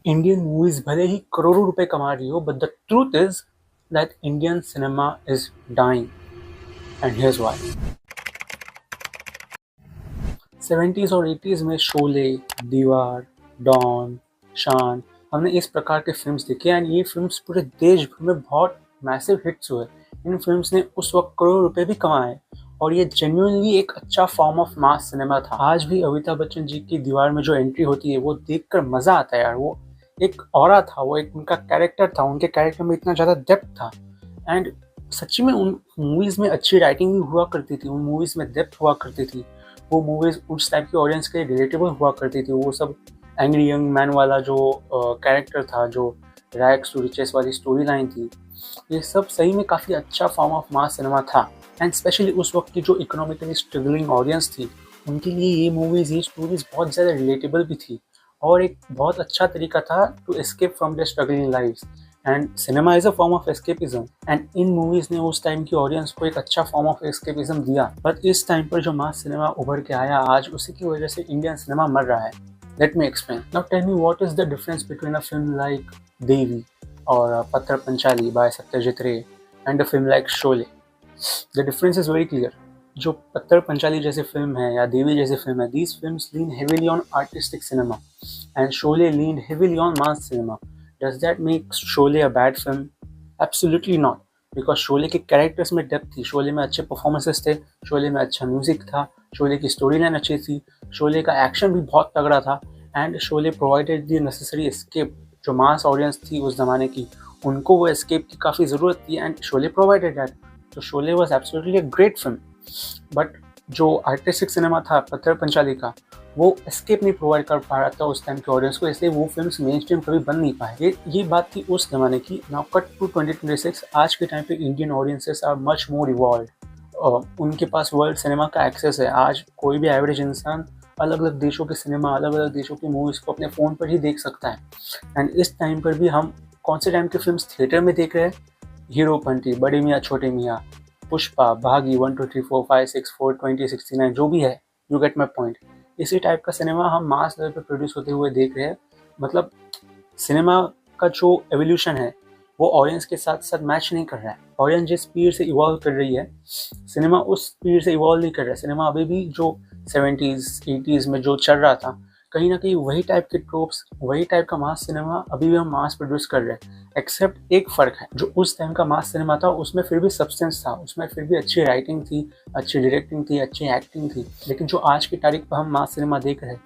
Indian movies भले ही करोड़ों रुपए कमा रही हो, but the truth is that Indian cinema is dying and here's why. 70s और 80s में शोले, दीवार, डॉन, शान, हमने इस प्रकार के फिल्म्स देखे एंड ये फिल्म्स पूरे देश भर में बहुत मैसिव हिट्स हुए। इन फिल्म्स ने उस वक्त करोड़ों रुपए भी कमाए और ये जेन्युइनली एक अच्छा फॉर्म ऑफ मास सिनेमा था। आज भी अमिताभ बच्चन जी की दीवार में जो एंट्री होती है वो देखकर मजा आता है यार। वो एक ऑरा था, वो एक उनका कैरेक्टर था, उनके कैरेक्टर में इतना ज़्यादा डेप्थ था एंड सच्ची में उन मूवीज़ में अच्छी राइटिंग भी हुआ करती थी, उन मूवीज़ में डेप्थ हुआ करती थी। वो मूवीज़ उस टाइप की ऑडियंस के लिए रिलेटेबल हुआ करती थी। वो सब एंग्री यंग मैन वाला जो कैरेक्टर था, जो रैग्स टू रिचेस वाली स्टोरी लाइन थी, ये सब सही में काफ़ी अच्छा फॉर्म ऑफ मास सिनेमा था एंड स्पेशली उस वक्त की जो इकोनॉमिकली स्ट्रगलिंग ऑडियंस थी उनके लिए ये मूवीज़, ये स्टोरीज बहुत ज़्यादा रिलेटेबल भी थी और एक बहुत अच्छा तरीका था to escape from their struggling lives. And cinema is a form of escapism and इन मूवीज़ ने उस टाइम की ऑडियंस को एक अच्छा फॉर्म ऑफ एस्केपिज्म दिया। बट इस टाइम पर जो मास सिनेमा उभर के आया आज, उसी की वजह से इंडियन सिनेमा मर रहा है। Let me explain. Now tell me what is the difference between a film like Devi और Pather Panchali by Satyajit Ray and a film like Sholay. The difference is very clear. जो पत्थर पंचाली जैसे फिल्म है या देवी जैसे फिल्म है, these films lean heavily on artistic cinema and Sholay leaned heavily on mass cinema. Does that make Sholay a bad film? Absolutely not. Because Sholay के characters में depth थी, शोले में अच्छे परफॉर्मेंसेस थे, शोले में अच्छा म्यूजिक था, शोले की स्टोरी लाइन अच्छी थी, शोले का एक्शन भी बहुत तगड़ा था and Sholay provided the necessary escape. जो मास ऑडियंस थी उस जमाने की, उनको वो एस्केप की काफ़ी ज़रूरत थी एंड शोले प्रोवाइडेड दैट। तो Sholay was absolutely a great film. But जो आर्टिस्टिक सिनेमा था पत्थर पंचाली का, वो एस्केप नहीं प्रोवाइड कर पा रहा था उस टाइम के ऑडियंस को, इसलिए वो फिल्म्स मेन स्ट्रीम कभी बन नहीं पाए। ये बात थी उस जमाने की। नाउ कट टू 2026, आज के टाइम पे Indian audiences are much more evolve. उनके पास वर्ल्ड सिनेमा का एक्सेस है। आज कोई भी एवरेज इंसान अलग अलग देशों के सिनेमा, अलग अलग देशों की मूवीज़ को अपने फ़ोन पर ही देख सकता है एंड इस टाइम पर भी हम कौन से टाइम के फिल्म्स थिएटर में देख रहे हैं? हीरोपंती, बड़े मियाँ छोटे मियाँ, पुष्पा, भागी, 1 2 3 4 5 6 4 20 69, जो भी है, यू गेट माई पॉइंट। इसी टाइप का सिनेमा हम मास लेवल पे प्रोड्यूस होते हुए देख रहे हैं। मतलब सिनेमा का जो एवोल्यूशन है वो ऑडियंस के साथ साथ मैच नहीं कर रहा है। ऑडियंस जिस स्पीड से इवॉल्व कर रही है, सिनेमा उस स्पीड से इवॉल्व नहीं कर रहा है। सिनेमा अभी भी जो 70s 80s में जो चल रहा था, कहीं ना कहीं वही टाइप के ट्रोप्स, वही टाइप का मास सिनेमा अभी भी हम मास प्रोड्यूस कर रहे हैं। एक्सेप्ट एक फ़र्क है, जो उस टाइम का मास सिनेमा था उसमें फिर भी सब्सटेंस था, उसमें फिर भी अच्छी राइटिंग थी, अच्छी डायरेक्टिंग थी, अच्छी एक्टिंग थी। लेकिन जो आज की तारीख पर हम मास सिनेमा देख रहे हैं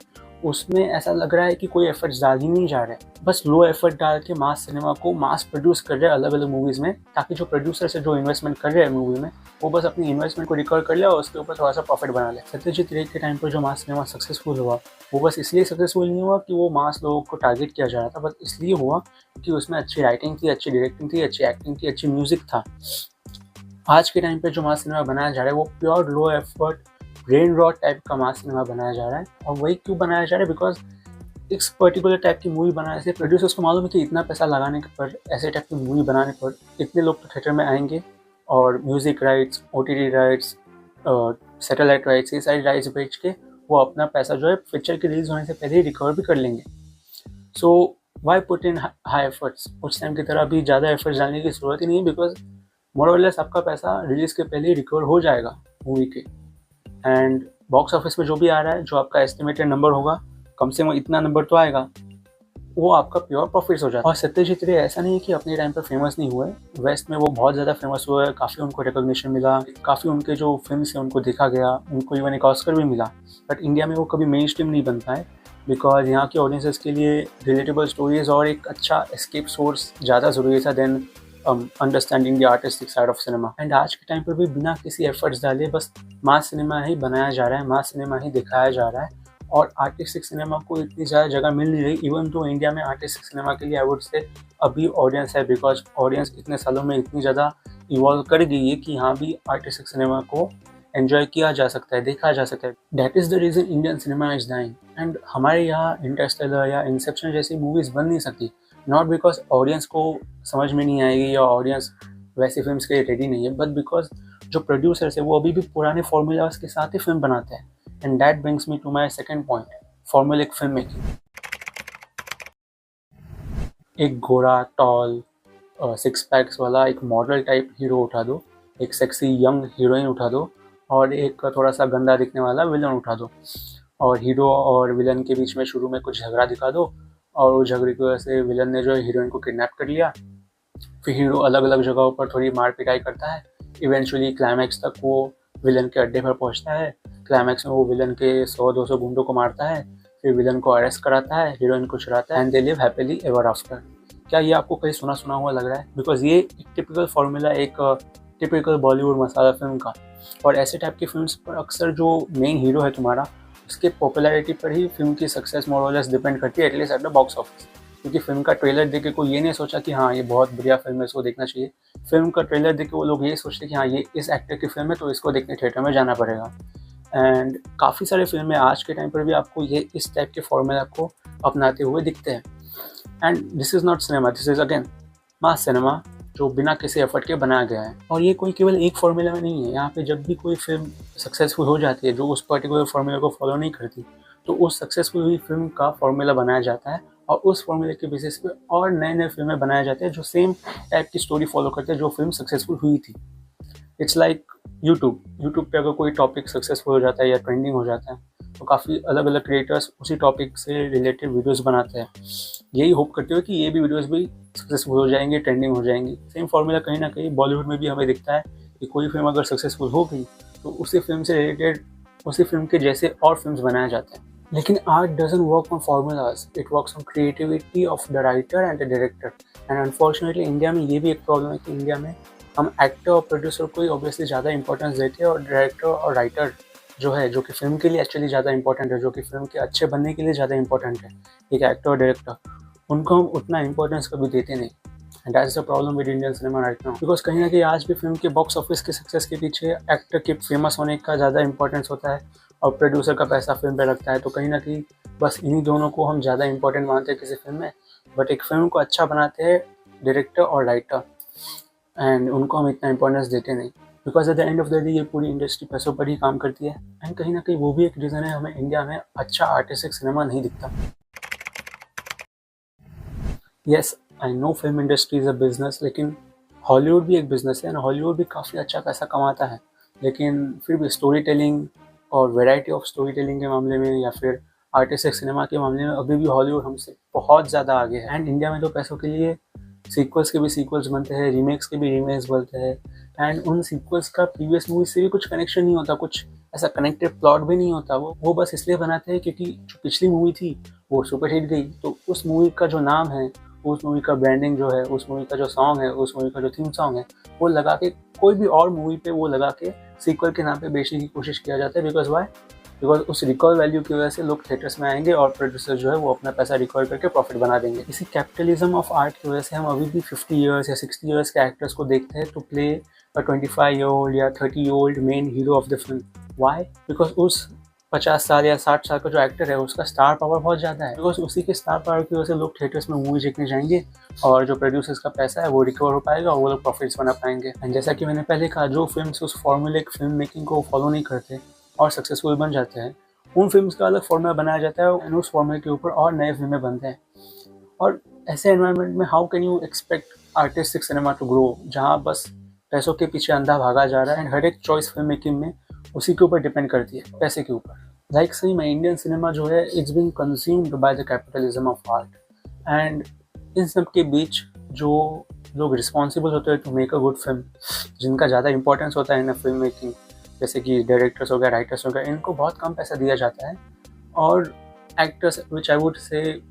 उसमें ऐसा लग रहा है कि कोई एफर्ट्स डाल ही नहीं जा रहे, बस लो एफर्ट डाल के मास सिनेमा को मास प्रोड्यूस कर रहे हैं अलग अलग मूवीज़ में, ताकि जो प्रोड्यूसर से जो इन्वेस्टमेंट कर रहे हैं मूवी में, वो बस अपनी इन्वेस्टमेंट को रिकवर कर ले और उसके ऊपर थोड़ा सा प्रॉफिट बना ले। सत्यजीत रे के टाइम पर जो मास सिनेमा सक्सेसफुल हुआ, वो बस इसलिए सक्सेसफुल नहीं हुआ कि वो मास लोगों को टारगेट किया जा रहा था, बस इसलिए हुआ कि उसमें अच्छी राइटिंग थी, अच्छी डायरेक्टिंग थी, अच्छी एक्टिंग थी, अच्छी म्यूजिक था। आज के टाइम पे जो मास सिनेमा बनाया जा रहा है वो pure low effort brain rot type का मास सिनेमा बनाया जा रहा है। और वही क्यों बनाया जा रहा है? बिकॉज इस पर्टिकुलर टाइप की मूवी बनाने से प्रोड्यूसर्स को मालूम है कि इतना पैसा लगाने पर, ऐसे टाइप की मूवी बनाने पर इतने लोग तो थिएटर में आएंगे और music rights, OTT rights, satellite rights, ये सारी राइट्स बेच के वो अपना पैसा जो है पिक्चर के रिलीज होने से पहले ही रिकवर भी कर लेंगे। So why put in high efforts? उस टाइम की तरह भी ज़्यादा एफर्ट्स डालने की ज़रूरत ही नहीं है, बिकॉज मोर और लेस आपका पैसा रिलीज़ के पहले ही रिकवर हो जाएगा मूवी के। एंड बॉक्स ऑफिस में जो भी आ रहा है, जो आपका एस्टिमेटेड नंबर होगा, कम से कम इतना नंबर तो आएगा, वो आपका प्योर प्रॉफिट्स हो जाता है। और सत्यजीत रे ऐसा नहीं है कि अपने टाइम पर फेमस नहीं हुए, वेस्ट में वो बहुत ज़्यादा फेमस हुए, काफ़ी उनको रिकॉग्निशन मिला, काफ़ी उनके जो फिल्म्स हैं उनको देखा गया, उनको इवन एक ऑस्कर भी मिला। बट इंडिया में वो कभी मेन स्ट्रीम नहीं बन पाए, बिकॉज यहाँ के ऑडियंसेस के लिए रिलेटेबल स्टोरीज और एक अच्छा एस्केप सोर्स ज़्यादा ज़रूरी था then understanding the artistic side of cinema. And आज के टाइम पर भी बिना किसी एफर्ट्स डाले बस मास सिनेमा ही बनाया जा रहा है, मास सिनेमा ही दिखाया जा रहा है और आर्टिस्टिक सिनेमा को इतनी ज़्यादा जगह मिल नहीं रही। इवन तो इंडिया में आर्टिस्टिक सिनेमा के लिए आई वुड से अभी ऑडियंस है, बिकॉज ऑडियंस इतने सालों में इतनी ज़्यादा इवॉल्व कर गई है कि यहाँ भी आर्टिस्टिक सिनेमा को एंजॉय किया जा सकता है, देखा जा सकता है। That is the reason Indian cinema is dying. And हमारे यहाँ इंटरस्टेलर या इंसेप्शन जैसी मूवीज़ बन नहीं सकती, नॉट बिकॉज ऑडियंस को समझ में नहीं आएगी या ऑडियंस वैसी फिल्म्स के लिए रेडी नहीं है, बट बिकॉज जो प्रोड्यूसर्स है वो अभी भी पुराने फॉर्मूलाज के साथ ही फिल्म बनाते हैं। And that brings me to my second point, formulaic filmmaking. एक गोरा टॉल सिक्स पैक्स वाला एक मॉडल टाइप हीरो उठा दो, एक सेक्सी यंग हीरोइन उठा दो, और एक थोड़ा सा गंदा दिखने वाला विलन उठा दो, और हीरो और विलन के बीच में शुरू में कुछ झगड़ा दिखा दो, और उस झगड़े की वजह से विलन ने जो है हीरोइन को किडनैप कर लिया। फिर हीरो अलग अलग जगहों पर थोड़ी मार पिटाई करता है, इवेंचुअली क्लाइमैक्स तक वो विलन के अड्डे पर पहुंचता है। क्लाइमैक्स में वो विलन के 100-200 गुंडों को मारता है, फिर विलन को अरेस्ट कराता है, हीरोइन को छुड़ाता है, and they live happily ever after. क्या ये आपको कहीं सुना सुना हुआ लग रहा है? बिकॉज ये एक टिपिकल फॉर्मूला, एक टिपिकल बॉलीवुड मसाला फिल्म का, और ऐसे टाइप की फिल्म्स पर अक्सर जो मेन हीरो है तुम्हारा, उसके पॉपुलैरिटी पर ही फिल्म की सक्सेस मोर और लेस डिपेंड करती है, at least at the box office. क्योंकि फिल्म का ट्रेलर देख के कोई ये नहीं सोचा कि हाँ ये बहुत बढ़िया फिल्म है, इसको देखना चाहिए। फिल्म का ट्रेलर देख के वो लोग ये सोचते हैं कि हाँ ये इस एक्टर की फिल्म है, तो इसको देखने थिएटर में जाना पड़ेगा। एंड काफ़ी सारे फिल्में आज के टाइम पर भी आपको ये इस टाइप के फॉर्मूला को अपनाते हुए दिखते हैं। And this is not cinema, this is again mass cinema, जो बिना किसी एफर्ट के बनाया गया है। और ये कोई केवल एक फॉर्मूला में नहीं है। यहाँ पे जब भी कोई फिल्म सक्सेसफुल हो जाती है जो उस पर्टिकुलर फॉर्मूला को फॉलो नहीं करती, तो उस सक्सेसफुल हुई फिल्म का फॉर्मूला बनाया जाता है, और उस फॉर्मूले के बेसिस पे और नए नए फिल्में बनाए जाते हैं जो सेम टाइप की स्टोरी फॉलो करते हैं जो फिल्म सक्सेसफुल हुई थी। इट्स लाइक यूट्यूब पे अगर कोई टॉपिक सक्सेसफुल हो जाता है या ट्रेंडिंग हो जाता है, तो काफ़ी अलग अलग क्रिएटर्स उसी टॉपिक से रिलेटेड वीडियोस बनाते हैं, यही होप करते हुए कि ये भी वीडियोस भी सक्सेसफुल हो जाएंगे, ट्रेंडिंग हो जाएंगी। सेम फॉर्मूला कहीं ना कहीं बॉलीवुड में भी हमें दिखता है कि कोई फिल्म अगर सक्सेसफुल हो गई तो उसी फिल्म से रिलेटेड, उसी फिल्म के जैसे और फिल्म्स बनाए जाते हैं। लेकिन art doesn't work on formulas, it works on creativity of the writer and the director. And unfortunately India में ये भी एक प्रॉब्लम है कि इंडिया में हम एक्टर और प्रोड्यूसर को ही ऑब्वियसली ज़्यादा इंपॉर्टेंस देते हैं, और डायरेक्टर और राइटर जो है, जो कि फिल्म के लिए एक्चुअली ज़्यादा इंपॉर्टेंट है, जो कि फिल्म के अच्छे बनने के लिए ज़्यादा इंपॉर्टेंट है, एक एक्टर और डायरेक्टर, उनको हम उतना इंपॉर्टेंस कभी देते नहीं। And that's the problem with Indian cinema right now, because कहीं ना कहीं आज भी फिल्म के बॉक्स ऑफिस के सक्सेस के पीछे एक्टर के फेमस होने का ज़्यादा इंपॉर्टेंस होता है, और प्रोड्यूसर का पैसा फिल्म पे लगता है। तो कहीं ना कहीं बस इन्हीं दोनों को हम ज़्यादा इंपॉर्टेंट मानते हैं किसी फिल्म में, बट एक फिल्म को अच्छा बनाते हैं डायरेक्टर और राइटर, एंड उनको हम इतना इंपॉर्टेंस देते नहीं, because at the end of the day ये पूरी इंडस्ट्री पैसों पर ही काम करती है। एंड कहीं ना कहीं वो भी एक रीज़न है हमें इंडिया में अच्छा आर्टिस्टिक सिनेमा नहीं दिखता। Yes, I know film industry is a business, लेकिन हॉलीवुड भी एक बिजनेस है, एंड हॉलीवुड भी काफ़ी अच्छा पैसा कमाता है। लेकिन फिर भी स्टोरी टेलिंग और वैरायटी ऑफ स्टोरी टेलिंग के मामले में, या फिर आर्टिस्टिक सिनेमा के मामले में अभी भी हॉलीवुड हमसे बहुत ज़्यादा आगे है। एंड इंडिया में तो पैसों के लिए सीक्वल्स के भी सीक्वल्स बनते हैं, रीमेक्स के भी रीमेक्स बनते हैं, एंड उन सीक्वल्स का प्रीवियस मूवी से भी कुछ कनेक्शन नहीं होता, कुछ ऐसा कनेक्टेड प्लॉट भी नहीं होता। वो बस इसलिए बनाते हैं क्योंकि जो पिछली मूवी थी वो सुपर हिट गई, तो उस मूवी का जो नाम है, उस मूवी का ब्रांडिंग जो है, उस मूवी का जो सॉन्ग है, उस मूवी का जो थीम सॉन्ग है, वो लगा के कोई भी और मूवी पे वो लगा के सीक्वल के नाम पे बेचने की कोशिश किया जाता है। Because why? बिकॉज उस रिकॉल वैल्यू की वजह से लोग थिएटर्स में आएंगे, और प्रोड्यूसर जो है वो अपना पैसा रिकॉल करके प्रॉफिट बना देंगे। इसी कैपिटलिज्म ऑफ आर्ट की वजह से हम अभी भी 50 ईयर्स या 60 ईयर्स के एक्टर्स को देखते हैं टू प्ले अ 25-year-old या 30-year-old main hero of the film. Why? Because उस 50 साल या 60 साल का जो एक्टर है उसका स्टार पावर बहुत ज़्यादा है, बिकॉज उसी के स्टार पावर की वजह से लोग थिएटर्स में मूवी देखने जाएंगे, और जो प्रोड्यूसर्स का पैसा है वो रिकवर हो पाएगा, और वो लोग प्रॉफिट्स बना पाएंगे। एंड जैसा कि मैंने पहले कहा, जो फिल्म्स उस फॉर्मूलिक फिल्म मेकिंग को फॉलो नहीं करते और सक्सेसफुल बन जाते हैं, उन फिल्म्स का अलग फॉर्मूला बनाया जाता है, एंड उस फॉर्मूले के ऊपर और नए फिल्में बनते हैं। और ऐसे एनवायरनमेंट में how can you expect artistic cinema to grow, जहाँ बस पैसों के पीछे अंधा भागा जा रहा है, एंड हर एक चॉइस फिल्म मेकिंग में उसी के ऊपर डिपेंड करती है, पैसे के ऊपर। लाइक सही में इंडियन सिनेमा जो है, it's been consumed by the capitalism of art. And इन सब के बीच जो लोग रिस्पॉन्सिबल होते हैं to make a good film, जिनका ज़्यादा इंपॉर्टेंस होता है इन फिल्म मेकिंग, जैसे कि डायरेक्टर्स हो गया, राइटर्स हो गया, इनको बहुत कम पैसा दिया जाता है। और actors which I would say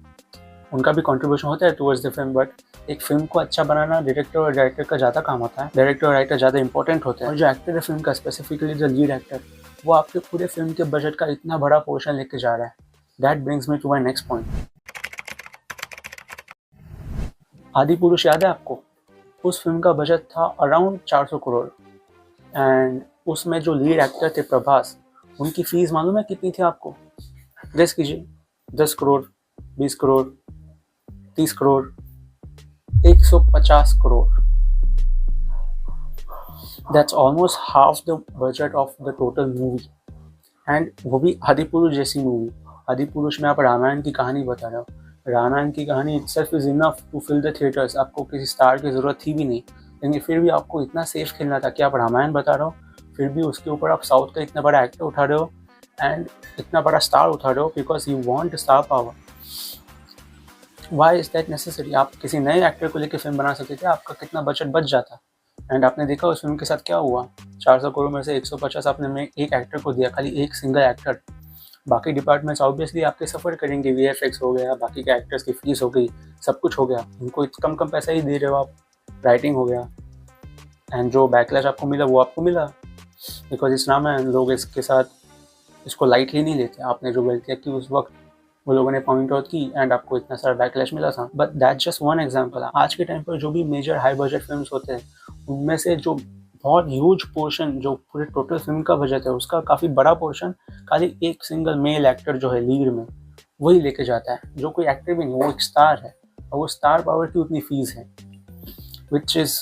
उनका भी कंट्रीब्यूशन होता है टुवर्ड्स द फिल्म, बट एक फिल्म को अच्छा बनाना डायरेक्टर और राइटर का ज़्यादा काम होता है। डायरेक्टर और राइटर ज़्यादा इंपॉर्टेंट होते हैं, और जो एक्टर है फिल्म का, स्पेसिफिकली द लीड एक्टर, वो आपके पूरे फिल्म के बजट का इतना बड़ा पोर्शन लेके जा रहा है। That brings me to my next point. Adipurush याद है आपको? उस फिल्म का बजट था अराउंड 400 करोड़, एंड उसमें जो लीड एक्टर थे प्रभास, उनकी फीस मालूम है कितनी थी आपको? गेस कीजिए। 10 crore, 20 crore, 30 crore, 150 crore. That's almost half the budget of the total movie, and वो भी आदि पुरुष जैसी मूवी। आदि पुरुष में आप रामायण की कहानी बता रहे हो, रामायण की कहानी itself is enough to fill the theatres, आपको किसी स्टार की ज़रूरत थी भी नहीं, लेकिन फिर भी आपको इतना सेफ खेलना था कि आप रामायण बता रहे हो, फिर भी उसके ऊपर आप साउथ का इतना बड़ा एक्टर उठा रहे हो एंड इतना बड़ा स्टार उठा रहे हो because you want star power. Why is that necessary? आप किसी नए एक्टर को लेकर फिल्म बना सकते थे, आपका कितना बजट बच जाता। एंड आपने देखा उस फिल्म के साथ क्या हुआ, 400 करोड़ में से 150 आपने में एक एक्टर को दिया, खाली एक सिंगल एक्टर। बाकी डिपार्टमेंट्स ऑब्वियसली आपके सफ़र करेंगे, वीएफएक्स हो गया, बाकी के एक्टर्स की फीस हो गई, सब कुछ हो गया, उनको कम कम पैसा ही दे रहे हो आप, राइटिंग हो गया, एंड जो बैकलैश आपको मिला वो आपको मिला बिकॉज इस नाम है, लोग इसके साथ इसको लाइटली नहीं लेते। आपने जो गलतियाँ की उस वक्त वो लोगों ने पॉइंट आउट की एंड आपको इतना सारा बैकलैश मिला था, but that just one example है। आज के टाइम पर जो भी मेजर हाई बजट फिल्म होते हैं उनमें से जो बहुत ह्यूज पोर्शन जो पूरे टोटल फिल्म का बजट है उसका काफ़ी बड़ा पोर्शन खाली एक सिंगल मेल एक्टर जो है लीड में वही लेके जाता है, जो कोई एक्टर भी नहीं, वो एक स्टार है और वो स्टार पावर की उतनी फीस है, which is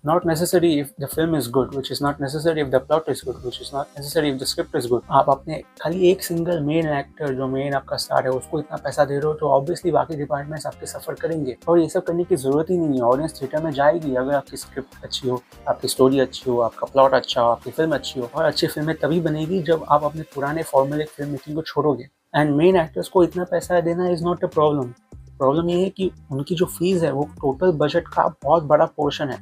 not necessary if the film is good, which is not necessary if the plot is good, which is not necessary if the script is good। आप अपने खाली एक सिंगल मेन एक्टर जो main आपका star है उसको इतना पैसा दे रहे हो तो ऑब्वियसली बाकी डिपार्टमेंट्स आपके सफ़र करेंगे, और ये सब करने की ज़रूरत ही नहीं है। ऑडियंस थिएटर में जाएगी अगर आपकी स्क्रिप्ट अच्छी हो, आपकी स्टोरी अच्छी हो, आपका प्लॉट अच्छा हो, आपकी फिल्म अच्छी हो, और अच्छी फिल्में तभी बनेगी जब आप अपने पुराने फॉर्मूले फिल्म मेकिंग को छोड़ोगे। एंड मेन एक्टर्स को इतना पैसा देना is not a problem. Problem ये है कि उनकी जो फीस है वो टोटल बजट का बहुत बड़ा पोर्शन है।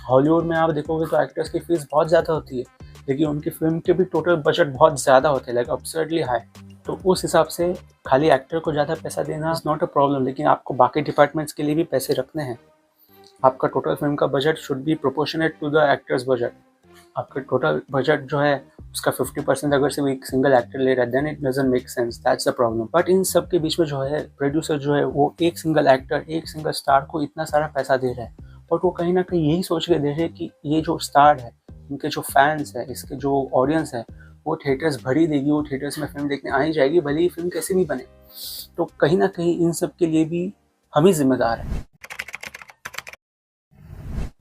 हॉलीवुड में आप देखोगे तो एक्टर्स की फीस बहुत ज़्यादा होती है, लेकिन उनकी फिल्म के भी टोटल बजट बहुत ज़्यादा होते हैं, लाइक अब्सर्डली हाई। तो उस हिसाब से खाली एक्टर को ज़्यादा पैसा देना इज़ नॉट अ प्रॉब्लम, लेकिन आपको बाकी डिपार्टमेंट्स के लिए भी पैसे रखने हैं। आपका टोटल फिल्म का budget should be proportionate to the actors budget. आपका टोटल बजट जो है उसका 50% अगर सिर्फ एक सिंगल एक्टर ले रहा है then it doesn't make sense, that's the problem. But इन सब के बीच में जो है प्रोड्यूसर जो है वो एक सिंगल एक्टर, एक सिंगल स्टार को इतना सारा पैसा दे रहा है, और वो कहीं ना कहीं यही सोच के दे रहे हैं कि ये जो स्टार है, इनके जो फैंस है, इसके जो ऑडियंस है वो थिएटर्स भरी देगी, वो थिएटर्स में फिल्म देखने आ ही जाएगी भले ही फिल्म कैसी भी बने। तो कहीं ना कहीं इन सब के लिए भी हम ही जिम्मेदार हैं।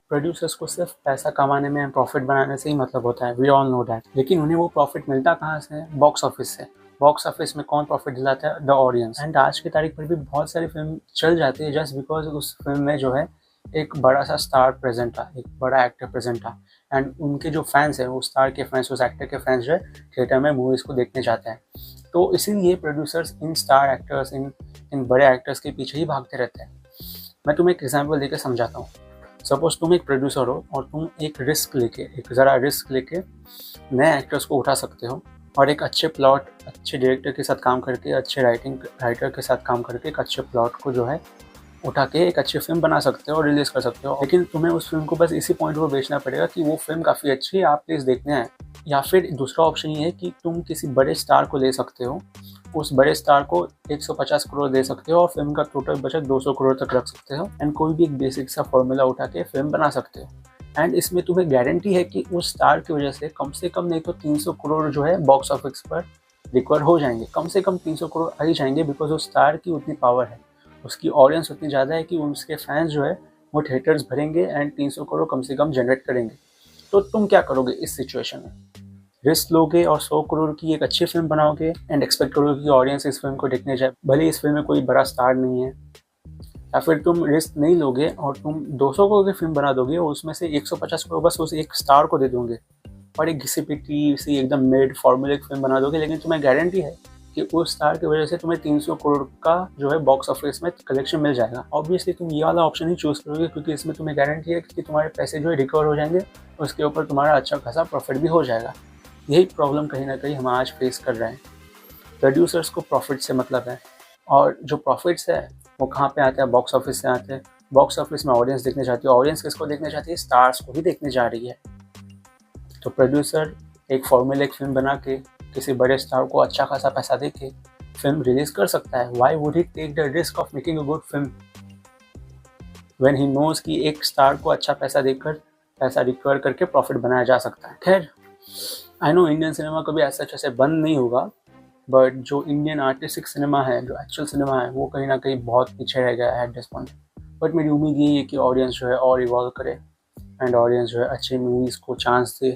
प्रोड्यूसर्स को सिर्फ पैसा कमाने में, प्रॉफिट बनाने से ही मतलब होता है, वी ऑल नो दैट, लेकिन उन्हें वो प्रॉफिट मिलता कहाँ से है? बॉक्स ऑफिस से। बॉक्स ऑफिस में कौन प्रॉफिट दिलाता है? The audience. एंड आज की तारीख पर भी बहुत सारी फिल्म चल जाती है जस्ट बिकॉज उस फिल्म में जो है एक बड़ा सा स्टार प्रेजेंट था, एक बड़ा एक्टर प्रेजेंट था, एंड उनके जो फैंस हैं वो स्टार के फैंस, उस एक्टर के फैंस जो है थिएटर में मूवीज़ को देखने जाते हैं। तो इसीलिए प्रोड्यूसर्स इन स्टार एक्टर्स, इन बड़े एक्टर्स के पीछे ही भागते रहते हैं। मैं तुम्हें एक एग्जाम्पल देकर समझाता हूँ। सपोज तुम एक प्रोड्यूसर हो और तुम एक ज़रा रिस्क लेके नए एक्टर्स को उठा सकते हो, और एक अच्छे प्लॉट, अच्छे डायरेक्टर के साथ काम करके, अच्छे राइटर के साथ काम करके एक अच्छे प्लॉट को जो है उठा के एक अच्छी फिल्म बना सकते हो और रिलीज़ कर सकते हो। लेकिन तुम्हें उस फिल्म को बस इसी पॉइंट पर बेचना पड़ेगा कि वो फिल्म काफ़ी अच्छी है, आप प्लीज़ देखने आए। या फिर दूसरा ऑप्शन ये है कि तुम किसी बड़े स्टार को ले सकते हो, उस बड़े स्टार को 150 करोड़ दे सकते हो और फिल्म का टोटल बजट 200 करोड़ तक रख सकते हो, एंड कोई भी एक बेसिक सा फॉर्मूला उठा के फिल्म बना सकते हो। एंड इसमें तुम्हें गारंटी है कि उस स्टार की वजह से कम से कम नहीं तो 300 करोड़ जो है बॉक्स ऑफिस पर रिकवर हो जाएंगे, कम से कम 300 करोड़ आ ही जाएंगे, बिकॉज उस स्टार की उतनी पावर है, उसकी ऑडियंस उतनी ज़्यादा है कि उसके फैंस जो है वो थिएटर्स भरेंगे एंड 300 करोड़ कम से कम जनरेट करेंगे। तो तुम क्या करोगे इस सिचुएशन में? रिस्क लोगे और 100 करोड़ की एक अच्छी फिल्म बनाओगे एंड एक्सपेक्ट करोगे कि ऑडियंस इस फिल्म को देखने जाए, भले इस फिल्म में कोई बड़ा स्टार नहीं है। या फिर तुम रिस्क नहीं लोगे और तुम 200 करोड़ की फिल्म बना दोगे और उसमें से 150 करोड़ बस उस एक स्टार को दे दोगे और एक घिसी पिटी सी एकदम मेड फॉर्मूलिक फिल्म बना दोगे, लेकिन तुम्हें गारंटी है कि उस स्टार की वजह से तुम्हें 300 करोड़ का जो है बॉक्स ऑफिस में कलेक्शन मिल जाएगा। ऑब्वियसली तुम ये वाला ऑप्शन ही चूज़ करोगे क्योंकि इसमें तुम्हें गारंटी है कि तुम्हारे पैसे जो है रिकवर हो जाएंगे, उसके ऊपर तुम्हारा अच्छा खासा प्रॉफिट भी हो जाएगा। यही प्रॉब्लम कहीं ना कहीं हम आज फेस कर रहे हैं। प्रोड्यूसर्स को प्रॉफिट से मतलब है, और जो प्रॉफिट्स है वो कहाँ पे आते हैं? बॉक्स ऑफिस से आते हैं। बॉक्स ऑफिस में ऑडियंस देखने जाती है, ऑडियंस किसको देखने जाती है? स्टार्स को ही देखने जा रही है। तो प्रोड्यूसर एक फॉर्मूलिक फिल्म बना के किसी बड़े स्टार को अच्छा खासा पैसा दे के फिल्म रिलीज कर सकता है। Why would he take the risk of making a good film when he knows कि एक स्टार को अच्छा पैसा देकर पैसा रिकवर करके प्रॉफिट बनाया जा सकता है। खैर, आई नो इंडियन सिनेमा कभी ऐसा अच्छे से बंद नहीं होगा, बट जो इंडियन आर्टिस्टिक सिनेमा है, जो एक्चुअल सिनेमा है, वो कहीं ना कहीं बहुत पीछे रह गया है एट दिस पॉइंट। बट मेरी उम्मीद यही है कि ऑडियंस जो है और इवॉल्व करे एंड ऑडियंस जो है अच्छी मूवीज़ को चांस दे,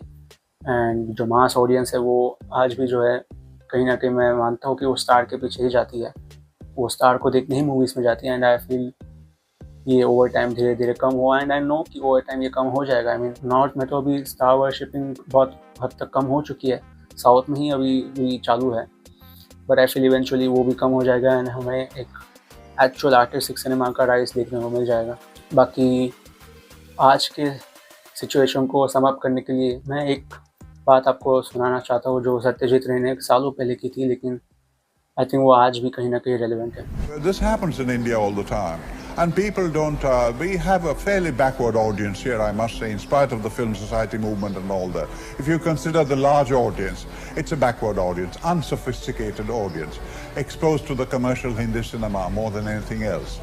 एंड जो मास ऑडियंस है वो आज भी जो है कहीं ना कहीं मैं मानता हूँ कि वो स्टार के पीछे ही जाती है। वो स्टार को देखने ही मूवीज़ में जाती हैं। एंड आई फील ये ओवर टाइम धीरे धीरे कम हुआ, एंड आई नो कि ओवर टाइम ये कम हो जाएगा। आई मीन नॉर्थ में तो अभी स्टार वर्शिपिंग बहुत हद तक कम हो चुकी है, साउथ में ही अभी चालू है, बट आई फील इवेंचुअली वो भी कम हो जाएगा एंड हमें एक एक्चुअल आर्टिस्टिक सिनेमा का राइज देखने को मिल जाएगा। बाकी आज के सिचुएशन को सम अप करने के लिए मैं एक बात आपको सुनाना चाहता हूँ जो सत्यजीत रे ने सालों पहले की थी, लेकिन आई थिंक वो आज भी कहीं ना कहीं रेलिवेंट है। This happens in India all the time. And people don't, we have a fairly backward audience here, I must say, in spite of the film society movement and all that. If you consider the large audience, it's a backward audience, unsophisticated audience, exposed to the commercial Hindi cinema more than anything else.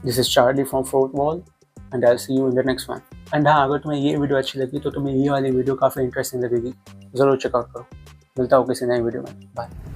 This is Charlie from fourth wall and I see you in the next one. And हाँ, अगर तुम्हें ये video अच्छी लगी तो तुम्हें ये वाली वीडियो काफ़ी इंटरेस्टिंग लगेगी, ज़रूर चेकआउट करो। मिलता हूँ किसी नई वीडियो में, बाय।